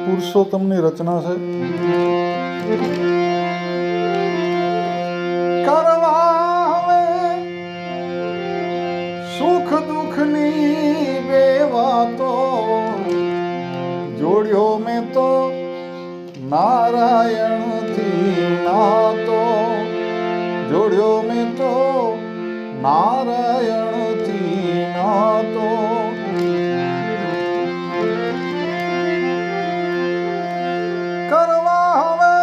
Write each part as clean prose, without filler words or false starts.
પુરુષોત્તમની રચના છે. કરવા હવે સુખ દુઃખની બે વાતો, જોડ્યો મેં તો નારાયણથી નાતો, જોડ્યો મેં તો નારાયણથી નાતો. કરવા હવે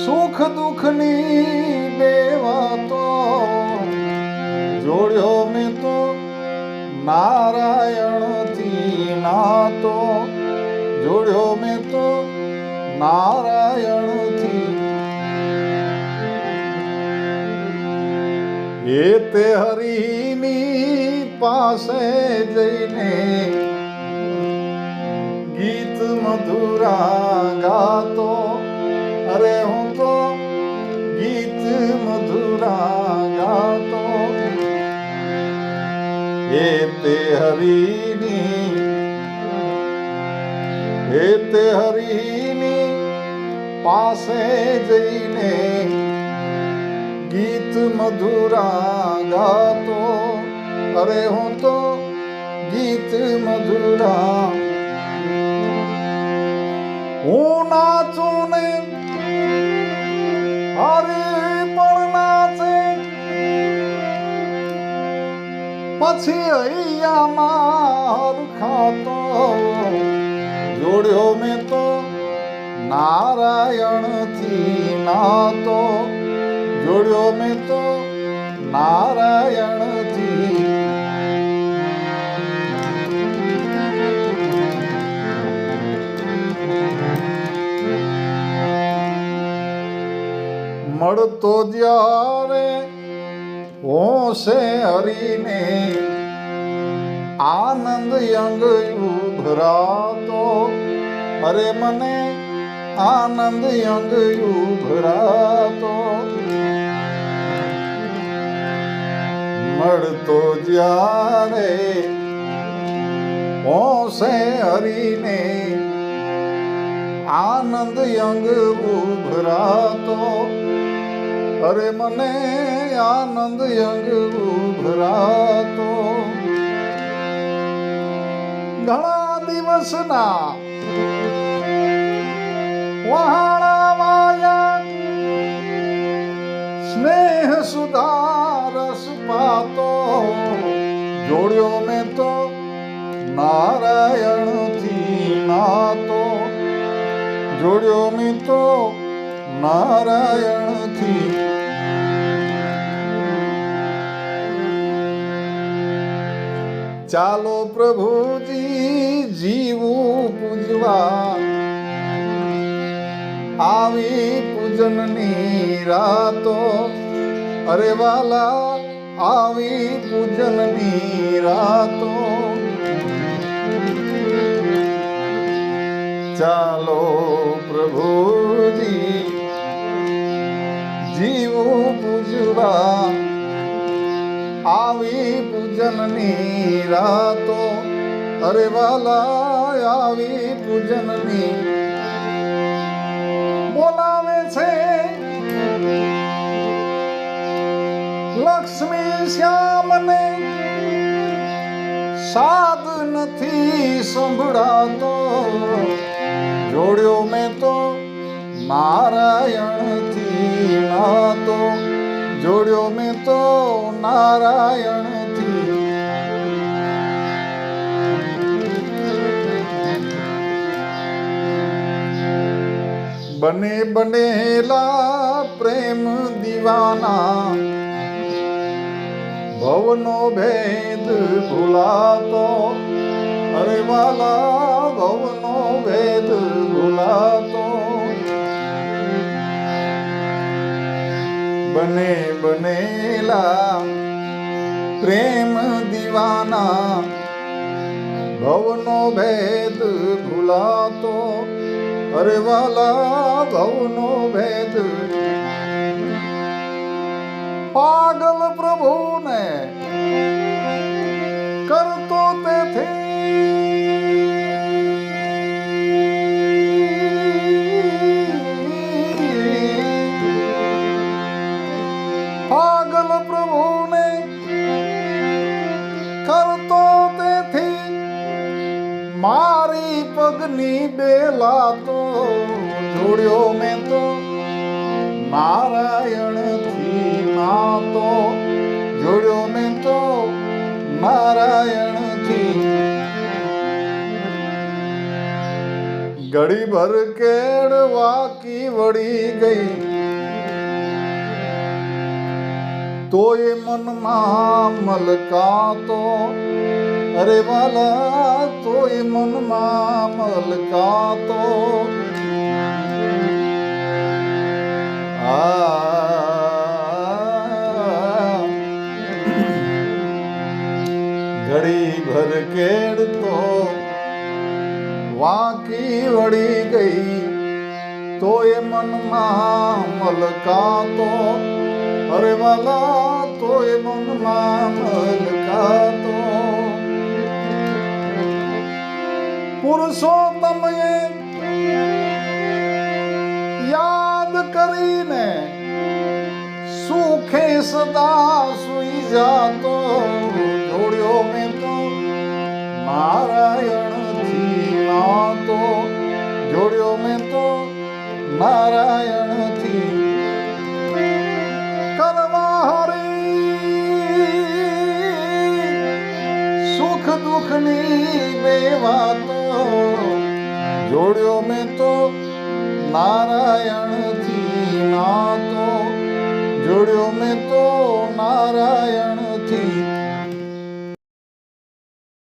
સુખ દુઃખની બે વાતો, જોડ્યો મેં તો નારાયણથી નાતો, જોડ્યો મેં તો નારાયણથી. એ તે હરિની પાસે જઈને ગીત મધુરા ગાતો, અરે હું તો ગીત મધુરા ગાતો. એ તે હરિની પાસે જઈને ગીત મધુરા ગાતો, અરે હું તો ગીત મધુરા. હું નાચું ને હરિ પણ નાચે, પછી હૈયામાં હરખાતો, જોડ્યો મેં તો નારાયણથી નાતો, જોડ્યો મેં તો નારાયણથી. મળતો જ્યારે હોશે હરીને, આનંદ અંગ ઉભરાતો, અરે મને આનંદ અંગ ઉભરાતો. મળતો જ્યારે હોશે હરીને, આનંદ અંગ ઉભરાતો, અરે મને આનંદ અંગ ઉભરાતો. ઘણા દિવસના વહાણા વાયા, સ્નેહ સુધારસ પાતો, જોડ્યો મેં તો નારાયણથી નાતો, જોડ્યો મેં તો નારાયણથી. ચાલો પ્રભુજી જીવું પૂજવા, આવી પૂજનની રાતો, અરે વાલા આવી પૂજનની રાતો. ચાલો પ્રભુજી જીવું પૂજવા, આવી પૂજનની રાતો, અરે વાલા આવી પૂજનની. બોલાવે છે લક્ષ્મી શ્યામને, સાદ નથી સંભળાતો, જોડ્યો મેં તો નારાયણથી નાતો, જોડ્યો મેં તો નારાયણથી. બને બનેલા પ્રેમ દીવાના, ભવનો ભેદ ભૂલાતો, અરે વાલા ભવનો ભેદ ભૂલાતો. બને બનેલા પ્રેમ દીવાના, ભવનો ભેદ ભૂલાતો, અરે વાલા ભવનો ભેદ. પાગલ પ્રભુને દુઃખની બેલા તો જોડ્યો મેં તો નારાયણથી નાતો, જોડ્યો મેં તો નારાયણથી. ઘડી ભર કેડ વાકી વળી ગઈ તોય મનમાં મલકાતો, અરે વાલા તોય મનમાં મલકાતો. ઘડી ભર કેડ તો વાકી વળી ગઈ તોય મનમાં મલકાતો, અરે વાલા તોય મનમાં મલકાતો. પુરુષોત્તમ યાદ કરીને સુખે સદા સુઈ જાતો, જોડ્યો મેં તો નારાયણથી નાતો, જોડ્યો મેં તો નારાયણથી. કરવા હરી સુખ દુઃખની બે વાતો, જોડ્યો મેં તો નારાયણથી નાતો, જોડ્યો મેં તો નારાયણ